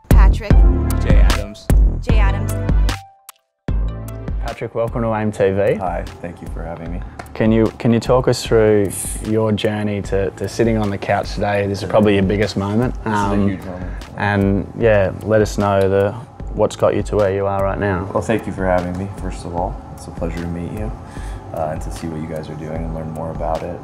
Patrick. Jay Adams. Jay Adams. Patrick, welcome to AIME TV. Hi, thank you for having me. Can you talk us through your journey to sitting on the couch today? This is probably your biggest moment. This is a huge moment. And yeah, let us know what's got you to where you are right now. Well, thank you for having me, first of all. It's a pleasure to meet you and to see what you guys are doing and learn more about it.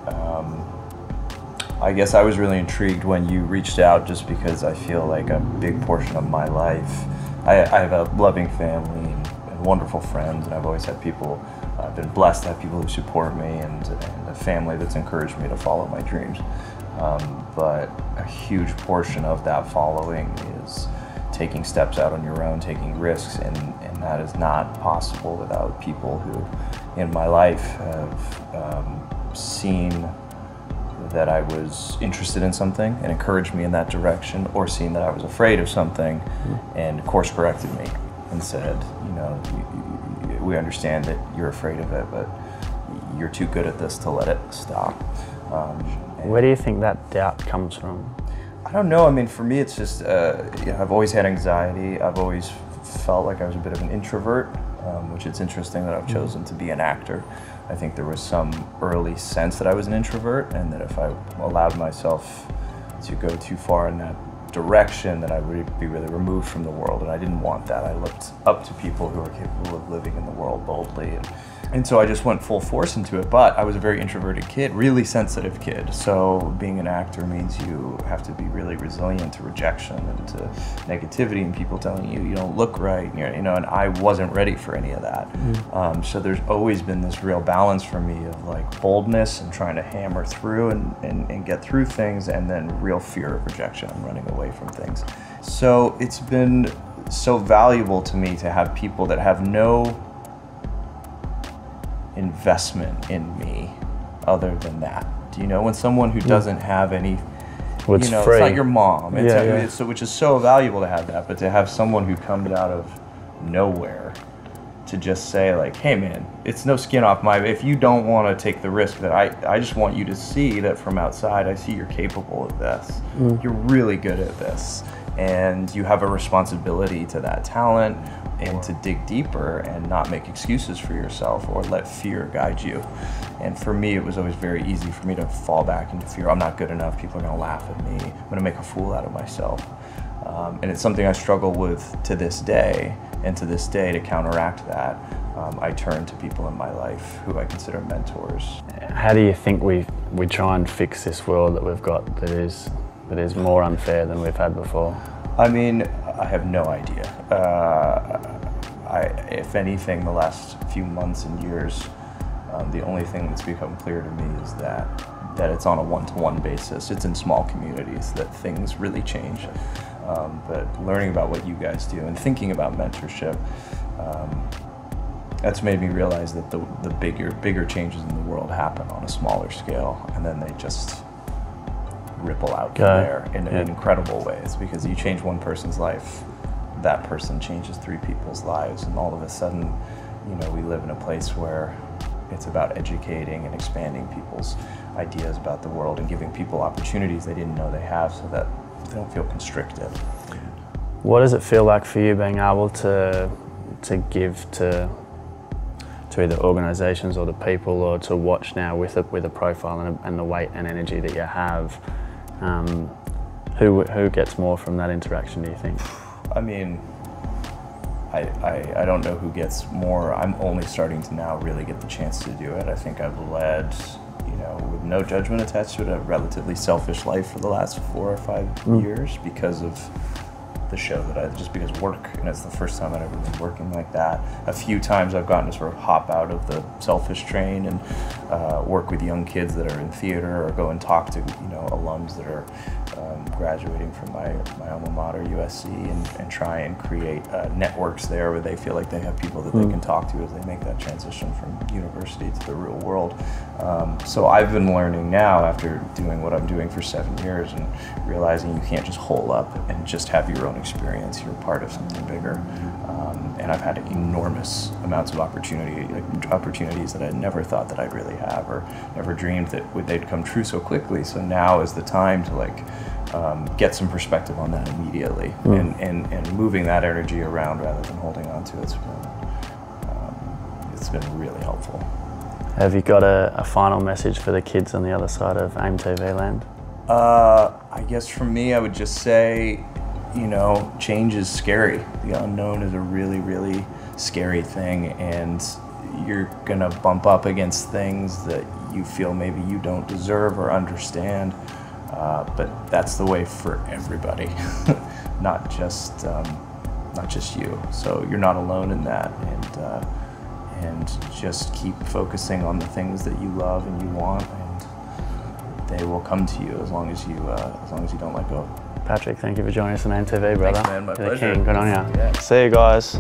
I guess I was really intrigued when you reached out, just because I feel like a big portion of my life, I have a loving family and wonderful friends, and I've always had people, I've been blessed to have people who support me and a family that's encouraged me to follow my dreams. But a huge portion of that following is taking steps out on your own, taking risks, and that is not possible without people who in my life have seen that I was interested in something and encouraged me in that direction, or seen that I was afraid of something and course corrected me and said, you know, we understand that you're afraid of it, but you're too good at this to let it stop. Where do you think that doubt comes from? I don't know. I mean, for me, it's just, you know, I've always had anxiety. I've always felt like I was a bit of an introvert, which it's interesting that I've chosen to be an actor. I think there was some early sense that I was an introvert, and that if I allowed myself to go too far in that direction, that I would be really removed from the world, and I didn't want that. I looked up to people who are capable of living in the world boldly, and so I just went full force into it. But I was a very introverted kid, really sensitive kid, so being an actor means you have to be really resilient to rejection and to negativity and people telling you you don't look right, you know, and I wasn't ready for any of that. So there's always been this real balance for me of like boldness and trying to hammer through and get through things, and then real fear of rejection and running away from things. So it's been so valuable to me to have people that have no investment in me other than that. Do you know, when someone who doesn't have any, Well, it's you know, free. it's not your mom, it's, Yeah. So, which is so valuable to have that, but to have someone who comes out of nowhere to just say like, hey man, it's no skin off my, if you don't want to take the risk, that I just want you to see that from outside, I see you're capable of this. You're really good at this, and you have a responsibility to that talent, and to dig deeper and not make excuses for yourself or let fear guide you. And for me, it was always very easy for me to fall back into fear. I'm not good enough, people are gonna laugh at me, I'm gonna make a fool out of myself. And it's something I struggle with to this day, and to this day, to counteract that, I turn to people in my life who I consider mentors. How do you think we try and fix this world that we've got that is more unfair than we've had before? I mean, I have no idea. If anything, the last few months and years, the only thing that's become clear to me is that it's on a one-to-one basis. It's in small communities that things really change. But learning about what you guys do and thinking about mentorship, that's made me realize that the bigger changes in the world happen on a smaller scale, and then they just ripple out from there in incredible ways, because you change one person's life, that person changes 3 people's lives, and all of a sudden, you know, we live in a place where it's about educating and expanding people's ideas about the world and giving people opportunities they didn't know they have, so that they don't feel constricted. What does it feel like for you being able to give to either organisations or to people, or to watch now with a profile and the weight and energy that you have? Who gets more from that interaction, do you think? I mean, I don't know who gets more. I'm only starting to now really get the chance to do it. I think I've led, you know, with no judgment attached to it, a relatively selfish life for the last 4 or 5 years because of the show just because work, and it's the first time I've ever been working like that. A few times I've gotten to sort of hop out of the selfish train and work with young kids that are in theater, or go and talk to, you know, alums that are graduating from my alma mater, USC, and try and create networks there where they feel like they have people that they can talk to as they make that transition from university to the real world. So I've been learning now, after doing what I'm doing for 7 years, and realizing you can't just hole up and just have your own experience. You're part of something bigger. And I've had enormous amounts of opportunities that I never thought that I'd really have, or never dreamed that they'd come true so quickly. So now is the time to get some perspective on that immediately, and moving that energy around rather than holding on to it. It's been really helpful. Have you got a final message for the kids on the other side of AIME TV land? I guess for me, I would just say, change is scary. The unknown is a really, really scary thing, and you're gonna bump up against things that you feel maybe you don't deserve or understand, but that's the way for everybody, not just you. So you're not alone in that, and just keep focusing on the things that you love and you want, and they will come to you as long as you don't let go. Patrick, thank you for joining us on AIME TV, brother. Thanks, man. My pleasure. You're the king. Good on you. Yeah. See you guys.